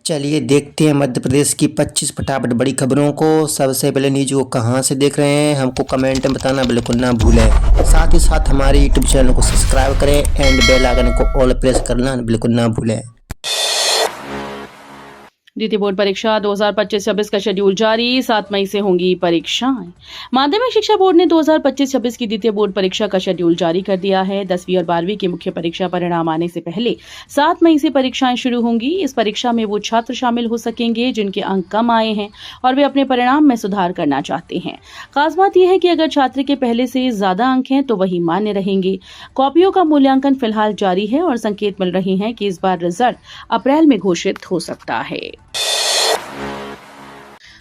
चलिए देखते हैं मध्य प्रदेश की 25 फटाफट बड़ी खबरों को। सबसे पहले न्यूज को कहां से देख रहे हैं हमको कमेंट में बताना बिल्कुल ना भूलें। साथ ही साथ हमारे यूट्यूब चैनल को सब्सक्राइब करें एंड बेल आइकन को ऑल प्रेस करना बिल्कुल ना भूलें। द्वितीय बोर्ड परीक्षा 2025-26 का शेड्यूल जारी। 7 मई से होंगी परीक्षाएं। माध्यमिक शिक्षा बोर्ड ने 2025-26 की द्वितीय बोर्ड परीक्षा का शेड्यूल जारी कर दिया है। 10वीं और 12वीं की मुख्य परीक्षा परिणाम आने से पहले 7 मई से परीक्षाएं शुरू होंगी। इस परीक्षा में वो छात्र शामिल हो सकेंगे जिनके अंक कम आए हैं और वे अपने परिणाम में सुधार करना चाहते हैं। खास बात यह है कि अगर छात्र के पहले से ज्यादा अंक हैं तो वही मान्य रहेंगे। कॉपियों का मूल्यांकन फिलहाल जारी है और संकेत मिल रहे हैं कि इस बार रिजल्ट अप्रैल में घोषित हो सकता है।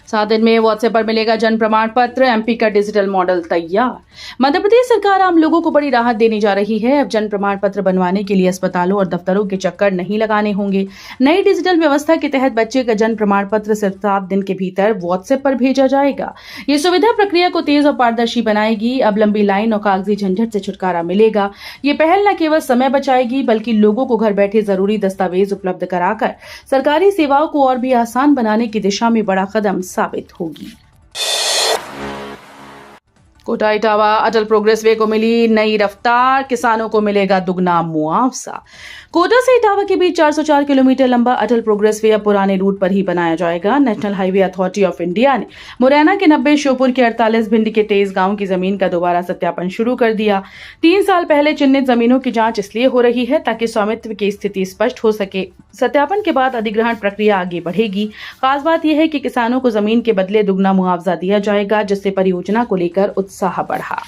7 दिन में व्हाट्सएप पर मिलेगा जन्म प्रमाण पत्र। एमपी का डिजिटल मॉडल तैयार। मध्य प्रदेश सरकार आम लोगों को बड़ी राहत देने जा रही है। अब जन्म प्रमाण पत्र बनवाने के लिए अस्पतालों और दफ्तरों के चक्कर नहीं लगाने होंगे। नई डिजिटल व्यवस्था के तहत बच्चे का जन्म प्रमाण पत्र सिर्फ 7 दिन के भीतर व्हाट्सएप पर भेजा जाएगा। ये सुविधा प्रक्रिया को तेज और पारदर्शी बनाएगी। अब लंबी लाइन और कागजी झंझट से छुटकारा मिलेगा। ये पहल न केवल समय बचाएगी बल्कि लोगों को घर बैठे जरूरी दस्तावेज उपलब्ध कराकर सरकारी सेवाओं को और भी आसान बनाने की दिशा में बड़ा कदम साबित होगी। कोटा इटावा अटल प्रोग्रेस वे को मिली नई रफ्तार। किसानों को मिलेगा दुगना मुआवजा। कोटा से इटावा के बीच 404 किलोमीटर लंबा अटल प्रोग्रेस वे अब पुराने रूट पर ही बनाया जाएगा। National highway authority of India ने मुरैना के 90, श्योपुर के 48, भिंड के 23 गांव की जमीन का दोबारा सत्यापन शुरू कर दिया। 3 साल पहले चिन्हित जमीनों की जांच इसलिए हो रही है ताकि स्वामित्व की स्थिति स्पष्ट हो सके। सत्यापन के बाद अधिग्रहण प्रक्रिया आगे बढ़ेगी। खास बात यह है कि किसानों को जमीन के बदले दुगना मुआवजा दिया जाएगा, जिससे परियोजना को लेकर उत्साह बढ़ा।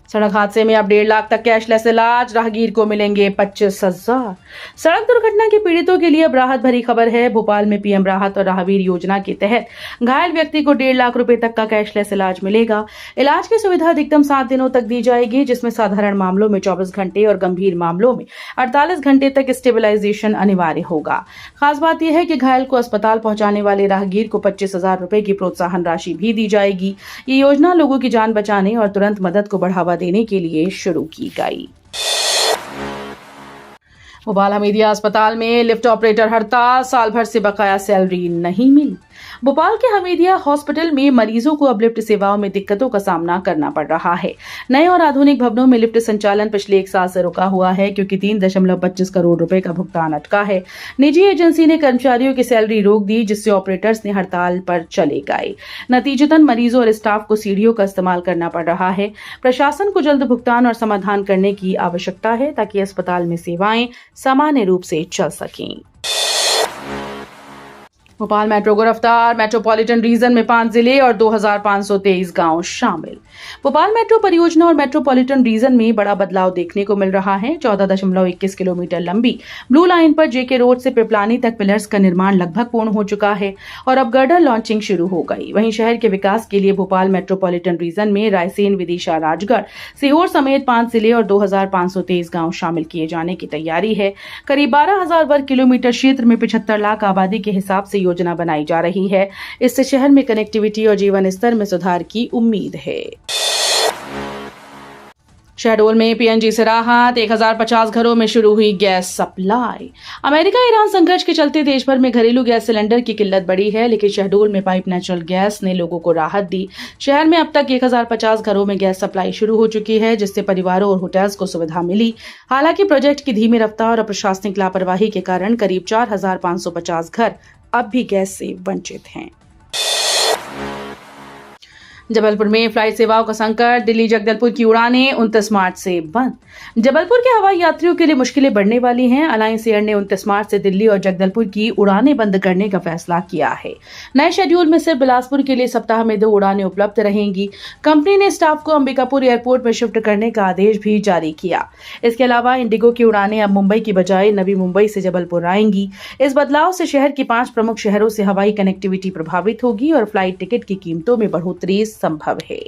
सड़क हादसे में अब 1.5 लाख तक कैशलेस इलाज। राहगीर को मिलेंगे 25,000। सड़क दुर्घटना के पीड़ितों के लिए अब राहत भरी खबर है। भोपाल में पीएम राहत और राहगीर योजना के तहत घायल व्यक्ति को 1.5 लाख रुपए तक का कैशलेस इलाज मिलेगा। इलाज की सुविधा अधिकतम 7 दिनों तक दी जाएगी, जिसमें साधारण मामलों में 24 घंटे और गंभीर मामलों में 48 घंटे तक स्टेबलाइजेशन अनिवार्य होगा। खास बात यह है कि घायल को अस्पताल पहुंचाने वाले राहगीर को 25,000 रुपए की प्रोत्साहन राशि भी दी जाएगी। ये योजना लोगों की जान बचाने और तुरंत मदद को बढ़ावा देने के लिए शुरू की गई। भोपाल हमीदिया अस्पताल में लिफ्ट ऑपरेटर हड़ताल। साल भर से बकाया सैलरी नहीं मिली। भोपाल के हमीदिया हॉस्पिटल में मरीजों को अब लिफ्ट सेवाओं में दिक्कतों का सामना करना पड़ रहा है। नए और आधुनिक भवनों में लिफ्ट संचालन पिछले 1 साल से रुका हुआ है क्योंकि 3.25 करोड़ रुपए का भुगतान अटका है। निजी एजेंसी ने कर्मचारियों की सैलरी रोक दी, जिससे ऑपरेटर्स ने हड़ताल पर चले गए। नतीजतन मरीजों और स्टाफ को सीढ़ियों का इस्तेमाल करना पड़ रहा है। प्रशासन को जल्द भुगतान और समाधान करने की आवश्यकता है ताकि अस्पताल में सेवाएं सामान्य रूप से चल सकें। भोपाल मेट्रो को रफ्तार। मेट्रोपॉलिटन रीजन में 5 जिले और 2,523 गांव शामिल। भोपाल मेट्रो परियोजना और मेट्रोपॉलिटन रीजन में बड़ा बदलाव देखने को मिल रहा है। 14.21 किलोमीटर लंबी ब्लू लाइन पर जेके रोड से पिपलानी तक पिलर्स का निर्माण लगभग पूर्ण हो चुका है और अब गर्डर लॉन्चिंग शुरू हो गई। वहीं शहर के विकास के लिए भोपाल मेट्रोपॉलिटन रीजन में रायसेन, विदिशा, राजगढ़, सीहोर समेत 5 जिले और 2,523 गांव शामिल किए जाने की तैयारी है। करीब 12,000 वर्ग किलोमीटर क्षेत्र में 75 लाख आबादी के हिसाब से योजना बनाई जा रही है। इससे शहर में कनेक्टिविटी और जीवन स्तर में सुधार की उम्मीद है। शहडोल में पीएनजी से राहत। 1,050 घरों में शुरू हुई गैस सप्लाई। अमेरिका ईरान संघर्ष के चलते देश भर में घरेलू गैस सिलेंडर की किल्लत बढ़ी है, लेकिन शहडोल में पाइप नेचुरल गैस ने लोगों को राहत दी। शहर में अब तक 1,050 घरों में गैस सप्लाई शुरू हो चुकी है, जिससे परिवारों और होटल्स को सुविधा मिली। हालांकि प्रोजेक्ट की धीमी रफ्तार और प्रशासनिक लापरवाही के कारण करीब 4,550 घर अब भी गैस से वंचित हैं। जबलपुर में फ्लाइट सेवाओं का संकट। दिल्ली जगदलपुर की उड़ानें 29 मार्च से बंद। जबलपुर के हवाई यात्रियों के लिए मुश्किलें बढ़ने वाली हैं। अलायंस एयर ने 29 मार्च से दिल्ली और जगदलपुर की उड़ानें बंद करने का फैसला किया है। नए शेड्यूल में सिर्फ बिलासपुर के लिए सप्ताह में 2 उड़ानें उपलब्ध रहेंगी। कंपनी ने स्टाफ को अंबिकापुर एयरपोर्ट में शिफ्ट करने का आदेश भी जारी किया। इसके अलावा इंडिगो की उड़ानें अब मुंबई की बजाय नवी मुंबई से जबलपुर आएंगी। इस बदलाव से शहर के 5 प्रमुख शहरों से हवाई कनेक्टिविटी प्रभावित होगी और फ्लाइट टिकट की कीमतों में बढ़ोतरी संभव है।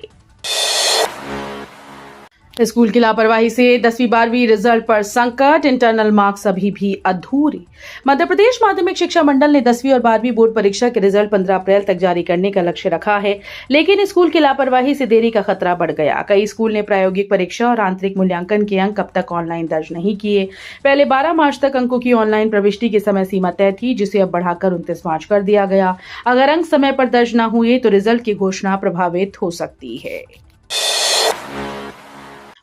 स्कूल की लापरवाही से 10वीं 12वीं रिजल्ट पर संकट, इंटरनल मार्क्स अभी भी अधूरे। मध्य प्रदेश माध्यमिक शिक्षा मंडल ने 10वीं और 12वीं बोर्ड परीक्षा के रिजल्ट 15 अप्रैल तक जारी करने का लक्ष्य रखा है, लेकिन स्कूल की लापरवाही से देरी का खतरा बढ़ गया। कई स्कूल ने प्रायोगिक परीक्षा और आंतरिक मूल्यांकन के अंक अब तक ऑनलाइन दर्ज नहीं किए। पहले 12 मार्च तक अंकों की ऑनलाइन प्रविष्टि की समय सीमा तय थी, जिसे अब बढ़ाकर 29 मार्च कर दिया गया। अगर अंक समय पर दर्ज न हुए तो रिजल्ट की घोषणा प्रभावित हो सकती है।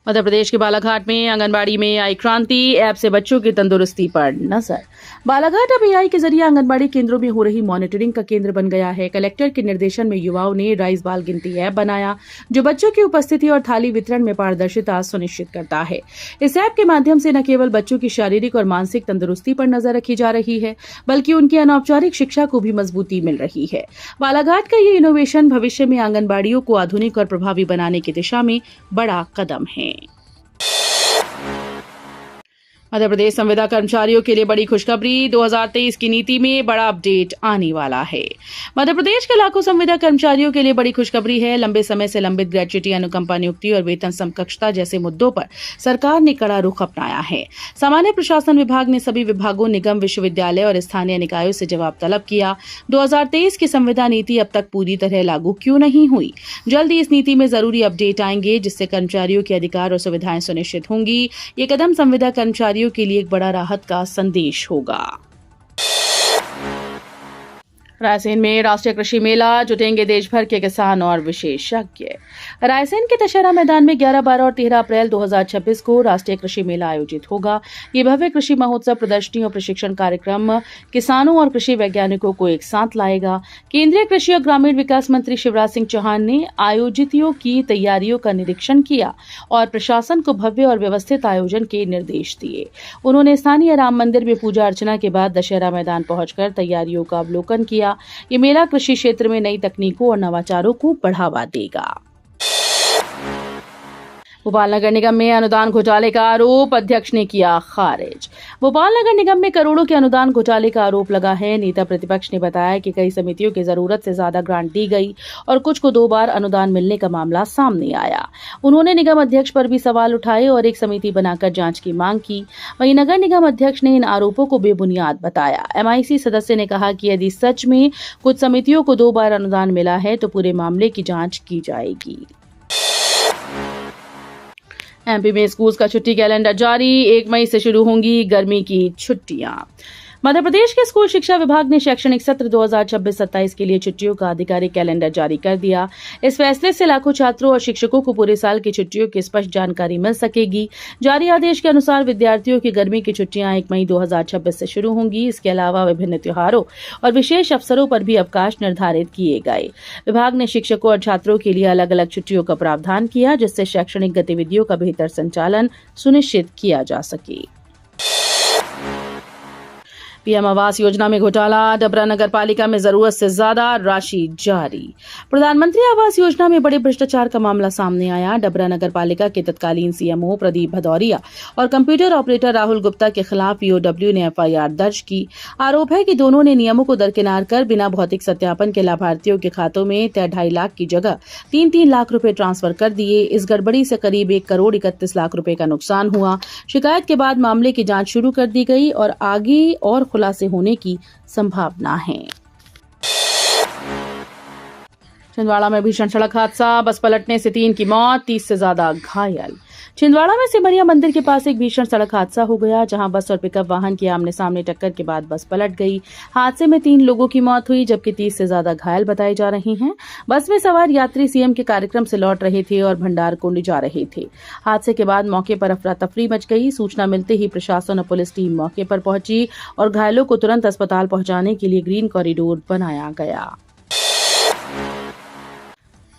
मध्य प्रदेश के बालाघाट में आंगनबाड़ी में आई क्रांति, ऐप से बच्चों की तंदुरुस्ती पर नजर। बालाघाट अब AI के जरिए आंगनबाड़ी केंद्रों में हो रही मॉनिटरिंग का केंद्र बन गया है। कलेक्टर के निर्देशन में युवाओं ने राइस बाल गिनती ऐप बनाया, जो बच्चों की उपस्थिति और थाली वितरण में पारदर्शिता सुनिश्चित करता है। इस ऐप के माध्यम से न केवल बच्चों की शारीरिक और मानसिक तंदुरुस्ती पर नजर रखी जा रही है, बल्कि उनकी अनौपचारिक शिक्षा को भी मजबूती मिल रही है। बालाघाट का ये इनोवेशन भविष्य में आंगनबाड़ियों को आधुनिक और प्रभावी बनाने की दिशा में बड़ा कदम है। मध्य प्रदेश संविदा कर्मचारियों के लिए बड़ी खुशखबरी, 2023 की नीति में बड़ा अपडेट आने वाला है। मध्य प्रदेश के लाखों संविदा कर्मचारियों के लिए बड़ी खुशखबरी है। लंबे समय से लंबित ग्रेच्युटी, अनुकंपा नियुक्ति और वेतन समकक्षता जैसे मुद्दों पर सरकार ने कड़ा रुख अपनाया है। सामान्य प्रशासन विभाग ने सभी विभागों, निगम, विश्वविद्यालय और स्थानीय निकायों से जवाब तलब किया। 2023 की संविदा नीति अब तक पूरी तरह लागू क्यों नहीं हुई? जल्द ही इस नीति में जरूरी अपडेट आएंगे, जिससे कर्मचारियों के अधिकार और सुविधाएं सुनिश्चित होंगी। ये कदम संविदा कर्मचारियों के लिए एक बड़ा राहत का संदेश होगा। रायसेन में राष्ट्रीय कृषि मेला, जुटेंगे देश भर के किसान और विशेषज्ञ। रायसेन के दशहरा मैदान में 11, 12 और 13 अप्रैल 2026 को राष्ट्रीय कृषि मेला आयोजित होगा। ये भव्य कृषि महोत्सव, प्रदर्शनी और प्रशिक्षण कार्यक्रम किसानों और कृषि वैज्ञानिकों को एक साथ लाएगा। केंद्रीय कृषि और ग्रामीण विकास मंत्री शिवराज सिंह चौहान ने आयोजितों की तैयारियों का निरीक्षण किया और प्रशासन को भव्य और व्यवस्थित आयोजन के निर्देश दिए। उन्होंने स्थानीय राम मंदिर में पूजा अर्चना के बाद दशहरा मैदान पहुंचकर तैयारियों का अवलोकन किया। ये मेला कृषि क्षेत्र में नई तकनीकों और नवाचारों को बढ़ावा देगा। भोपाल नगर निगम में अनुदान घोटाले का आरोप, अध्यक्ष ने किया खारिज। भोपाल नगर निगम में करोड़ों के अनुदान घोटाले का आरोप लगा है। नेता प्रतिपक्ष ने बताया कि कई समितियों की जरूरत से ज्यादा ग्रांट दी गई और कुछ को 2 बार अनुदान मिलने का मामला सामने आया। उन्होंने निगम अध्यक्ष पर भी सवाल उठाए और एक समिति बनाकर जांच की मांग की। वहीं नगर निगम अध्यक्ष ने इन आरोपों को बेबुनियाद बताया। MIC सदस्य ने कहा कि यदि सच में कुछ समितियों को 2 बार अनुदान मिला है तो पूरे मामले की जांच की जाएगी। MP में स्कूल का छुट्टी कैलेंडर जारी, 1 मई से शुरू होंगी गर्मी की छुट्टियां। मध्य प्रदेश के स्कूल शिक्षा विभाग ने शैक्षणिक सत्र 2026-27 के लिए छुट्टियों का आधिकारिक कैलेंडर जारी कर दिया। इस फैसले से लाखों छात्रों और शिक्षकों को पूरे साल की छुट्टियों की स्पष्ट जानकारी मिल सकेगी। जारी आदेश के अनुसार विद्यार्थियों की गर्मी की छुट्टियां 1 मई 2026 से शुरू होंगी। इसके अलावा विभिन्न त्योहारों और विशेष अवसरों पर भी अवकाश निर्धारित किए गए। विभाग ने शिक्षकों और छात्रों के लिए अलग अलग छुट्टियों का प्रावधान किया, जिससे शैक्षणिक गतिविधियों का बेहतर संचालन सुनिश्चित किया जा सके। PM आवास योजना में घोटाला, डबरा नगर पालिका में जरूरत से ज्यादा राशि जारी। प्रधानमंत्री आवास योजना में बड़े भ्रष्टाचार का मामला सामने आया। डबरा नगर पालिका के तत्कालीन CMO प्रदीप भदौरिया और कंप्यूटर ऑपरेटर राहुल गुप्ता के खिलाफ EOW ने FIR दर्ज की। आरोप है कि दोनों ने नियमों को दरकिनार कर बिना भौतिक सत्यापन के लाभार्थियों के खातों में तय 2.5 लाख की जगह 3-3 लाख रुपए ट्रांसफर कर दिए। इस गड़बड़ी से करीब 1 करोड़ 31 लाख रुपए का नुकसान हुआ। शिकायत के बाद मामले की जांच शुरू कर दी गई और आगे और खुलासे होने की संभावना है। छिंदवाड़ा में भीषण सड़क हादसा, बस पलटने से 3 की मौत, 30 से ज्यादा घायल। छिंदवाड़ा में सिमरिया मंदिर के पास एक भीषण सड़क हादसा हो गया, जहां बस और पिकअप वाहन की आमने सामने टक्कर के बाद बस पलट गई। हादसे में 3 लोगों की मौत हुई, जबकि 30 से ज्यादा घायल बताए जा रहे हैं। बस में सवार यात्री CM के कार्यक्रम से लौट रहे थे और भंडार कुंड जा रहे थे। हादसे के बाद मौके पर अफरा तफरी मच गई। सूचना मिलते ही प्रशासन और पुलिस टीम मौके पर पहुंची और घायलों को तुरंत अस्पताल पहुंचाने के लिए ग्रीन कॉरिडोर बनाया गया।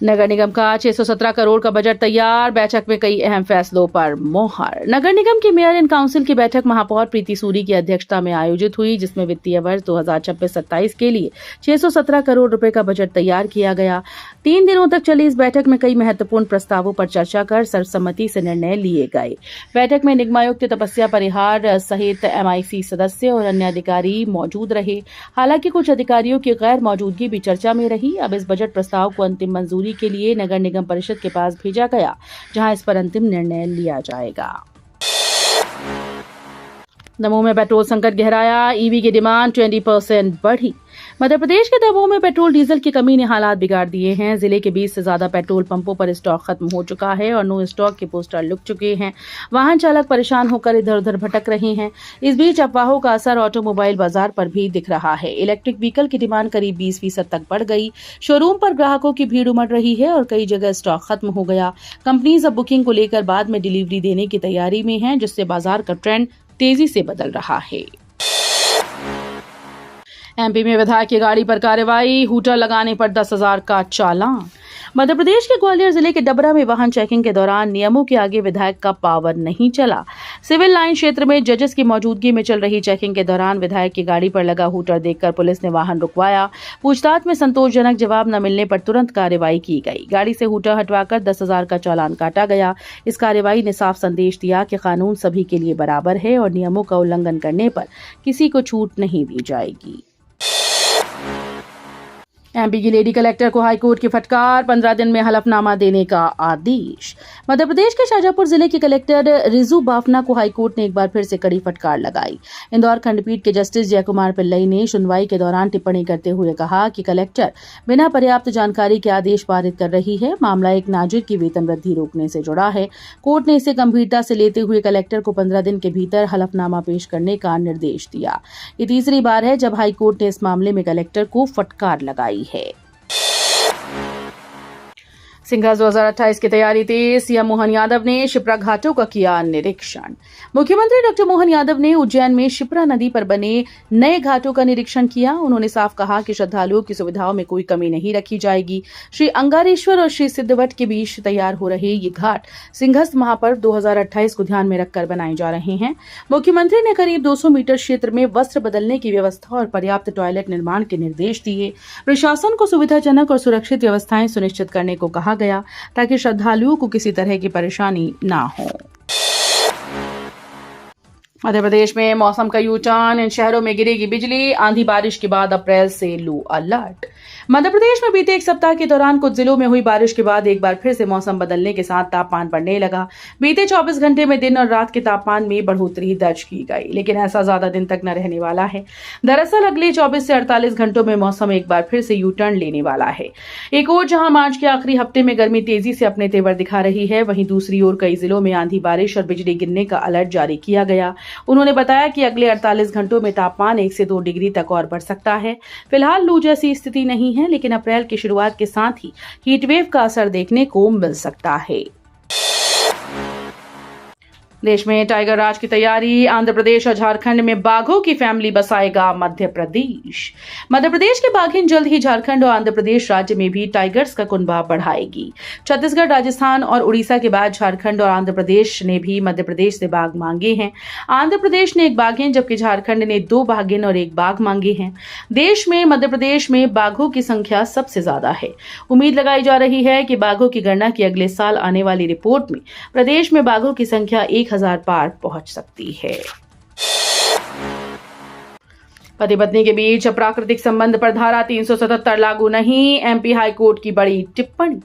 नगर निगम का 617 करोड़ का बजट तैयार, बैठक में कई अहम फैसलों पर मोहर। नगर निगम की मेयर इन काउंसिल की बैठक महापौर प्रीति सूरी की अध्यक्षता में आयोजित हुई, जिसमें वित्तीय वर्ष 2026-27 के लिए 617 करोड़ रुपए का बजट तैयार किया गया। 3 दिनों तक चली इस बैठक में कई महत्वपूर्ण प्रस्तावों पर चर्चा कर सर्वसम्मति से निर्णय लिए गए। बैठक में निगमायुक्त तपस्या परिहार सहित MIC सदस्य और अन्य अधिकारी मौजूद रहे। हालांकि कुछ अधिकारियों की गैर मौजूदगी भी चर्चा में रही। अब इस बजट प्रस्ताव को अंतिम मंजूरी मंजूरी के लिए नगर निगम परिषद के पास भेजा गया, जहां इस पर अंतिम निर्णय लिया जाएगा। दमोह में पेट्रोल संकट गहराया, ईवी की डिमांड 20% बढ़ी। मध्य प्रदेश के दमोह में पेट्रोल डीजल की कमी ने हालात बिगाड़ दिए हैं। जिले के 20 से ज्यादा पेट्रोल पंपों पर स्टॉक खत्म हो चुका है और नो स्टॉक के पोस्टर लुक चुके हैं। वाहन चालक परेशान होकर इधर उधर भटक रहे हैं। इस बीच अफवाहों का असर ऑटोमोबाइल बाजार पर भी दिख रहा है। इलेक्ट्रिक व्हीकल की डिमांड करीब 20% तक बढ़ गई। शोरूम पर ग्राहकों की भीड़ उमड़ रही है और कई जगह स्टॉक खत्म हो गया। कंपनीज अब बुकिंग को लेकर बाद में डिलीवरी देने की तैयारी में है, जिससे बाजार का ट्रेंड तेजी से बदल रहा है। एमपी में विधायक की गाड़ी पर कार्रवाई, हूटर लगाने पर 10,000 का चालान। मध्य प्रदेश के ग्वालियर जिले के डबरा में वाहन चेकिंग के दौरान नियमों के आगे विधायक का पावर नहीं चला। सिविल लाइन क्षेत्र में जजेस की मौजूदगी में चल रही चेकिंग के दौरान विधायक की गाड़ी पर लगा हूटर देखकर पुलिस ने वाहन रुकवाया। पूछताछ में संतोषजनक जवाब न मिलने पर तुरंत कार्रवाई की गई। गाड़ी से हूटर हटवाकर 10,000 का चालान काटा गया। इस कार्रवाई ने साफ संदेश दिया कि कानून सभी के लिए बराबर है और नियमों का उल्लंघन करने पर किसी को छूट नहीं दी जाएगी। एमपी की लेडी कलेक्टर को हाईकोर्ट की फटकार, 15 दिन में हलफनामा देने का आदेश। मध्य प्रदेश के शाजापुर जिले के कलेक्टर रिजू बाफना को हाईकोर्ट ने एक बार फिर से कड़ी फटकार लगाई। इंदौर खंडपीठ के जस्टिस जयकुमार पिल्लई ने सुनवाई के दौरान टिप्पणी करते हुए कहा कि कलेक्टर बिना पर्याप्त जानकारी के आदेश पारित कर रही है। मामला एक नाजिर की वेतन वृद्धि रोकने से जुड़ा है। कोर्ट ने इसे गंभीरता से लेते हुए कलेक्टर को 15 दिन के भीतर हलफनामा पेश करने का निर्देश दिया। ये तीसरी बार है जब हाईकोर्ट ने इस मामले में कलेक्टर को फटकार लगाई है। सिंघास 2028 की तैयारी तेज, सीएम मोहन यादव ने शिप्रा घाटों का किया निरीक्षण। मुख्यमंत्री डॉक्टर मोहन यादव ने उज्जैन में शिप्रा नदी पर बने नए घाटों का निरीक्षण किया। उन्होंने साफ कहा कि श्रद्धालुओं की सुविधाओं में कोई कमी नहीं रखी जाएगी। श्री अंगारेश्वर और श्री सिद्धवट के बीच तैयार हो रहे ये घाट सिंघस महापर्व 2028 को ध्यान में रखकर बनाए जा रहे हैं। मुख्यमंत्री ने करीब 200 मीटर क्षेत्र में वस्त्र बदलने की व्यवस्था और पर्याप्त टॉयलेट निर्माण के निर्देश दिए। प्रशासन को सुविधाजनक और सुरक्षित व्यवस्थाएं सुनिश्चित करने को कहा गया ताकि श्रद्धालुओं को किसी तरह की परेशानी ना हो। मध्य प्रदेश में मौसम का यू टर्न, इन शहरों में गिरेगी बिजली, आंधी बारिश के बाद अप्रैल से लू अलर्ट। मध्य प्रदेश में बीते एक सप्ताह के दौरान कुछ जिलों में हुई बारिश के बाद एक बार फिर से मौसम बदलने के साथ तापमान बढ़ने लगा। बीते 24 घंटे में दिन और रात के तापमान में बढ़ोतरी दर्ज की गई, लेकिन ऐसा ज्यादा दिन तक न रहने वाला है। दरअसल अगले 24 से 48 घंटों में मौसम एक बार फिर से यू टर्न लेने वाला है। एक ओर जहां मार्च के आखिरी हफ्ते में गर्मी तेजी से अपने तेवर दिखा रही है, वहीं दूसरी ओर कई जिलों में आंधी बारिश और बिजली गिरने का अलर्ट जारी किया गया। उन्होंने बताया कि अगले 48 घंटों में तापमान 1 से 2 डिग्री तक और बढ़ सकता है। फिलहाल लू जैसी स्थिति नहीं है, लेकिन अप्रैल की शुरुआत के साथ ही हीटवेव का असर देखने को मिल सकता है। देश में टाइगर राज की तैयारी, आंध्र प्रदेश और झारखंड में बाघों की फैमिली बसाएगा मध्य प्रदेश। मध्य प्रदेश के बाघिन जल्द ही झारखंड और आंध्र प्रदेश राज्य में भी टाइगर्स का कुनबा बढ़ाएगी। छत्तीसगढ़, राजस्थान और उड़ीसा के बाद झारखंड और आंध्र प्रदेश ने भी मध्य प्रदेश से बाघ मांगे हैं। आंध्र प्रदेश ने 1 बाघिन जबकि झारखंड ने 2 बाघिन और 1 बाघ मांगे हैं। देश में मध्य प्रदेश में बाघों की संख्या सबसे ज्यादा है। उम्मीद लगाई जा रही है कि बाघों की गणना की अगले साल आने वाली रिपोर्ट में प्रदेश में बाघों की संख्या 1,000 पार पहुंच सकती है। पति पत्नी के बीच अप्राकृतिक संबंध पर धारा 377 लागू नहीं, एमपी हाईकोर्ट की बड़ी टिप्पणी।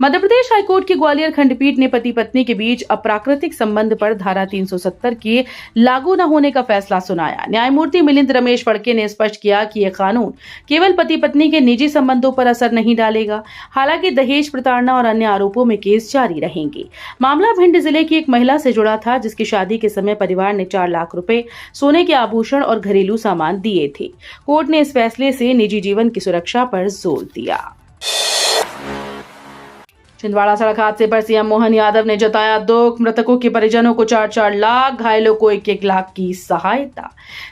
मध्य प्रदेश हाईकोर्ट की ग्वालियर खंडपीठ ने पति पत्नी के बीच अप्राकृतिक संबंध पर धारा 370 के लागू न होने का फैसला सुनाया। न्यायमूर्ति मिलिंद रमेश फड़के ने स्पष्ट किया कि यह कानून केवल पति पत्नी के निजी संबंधों पर असर नहीं डालेगा। हालांकि दहेज, प्रताड़ना और अन्य आरोपों में केस जारी रहेंगे। मामला भिंड जिले की एक महिला से जुड़ा था, जिसकी शादी के समय परिवार ने 4 लाख रुपए, सोने के आभूषण और घरेलू सामान दिए थे। कोर्ट ने इस फैसले से निजी जीवन की सुरक्षा पर जोर दिया। छिंदवाड़ा सड़क हादसे पर सीएम मोहन यादव ने जताया दुख, मृतकों के परिजनों को 4-4 लाख, घायलों को 1-1 लाख की सहायता।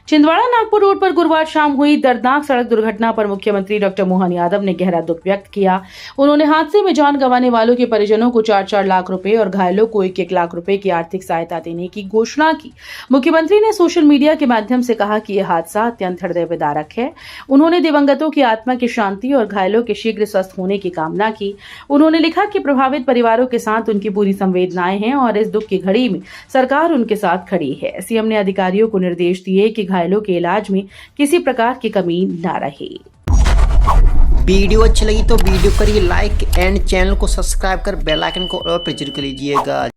छिंदवाड़ा नागपुर रोड पर गुरुवार शाम हुई दर्दनाक सड़क दुर्घटना पर मुख्यमंत्री डॉक्टर मोहन यादव ने गहरा दुख व्यक्त किया। उन्होंने हादसे में जान गंवाने वालों के परिजनों को 4-4 लाख रुपए और घायलों को 1-1 लाख रुपए की आर्थिक सहायता देने की घोषणा की। मुख्यमंत्री ने सोशल मीडिया के माध्यम से कहा कि यह हादसा अत्यंत हृदय विदारक है। उन्होंने दिवंगतों की आत्मा की शांति और घायलों के शीघ्र स्वस्थ होने की कामना की। उन्होंने लिखा कि प्रभावित परिवारों के साथ उनकी पूरी संवेदनाएं हैं और इस दुख की घड़ी में सरकार उनके साथ खड़ी है। सीएम ने अधिकारियों को निर्देश दिए कि घायलों के इलाज में किसी प्रकार की कमी न रहे। वीडियो अच्छी लगी तो वीडियो करिए लाइक एंड चैनल को सब्सक्राइब कर बेल आइकन को और प्रेस कर लीजिएगा।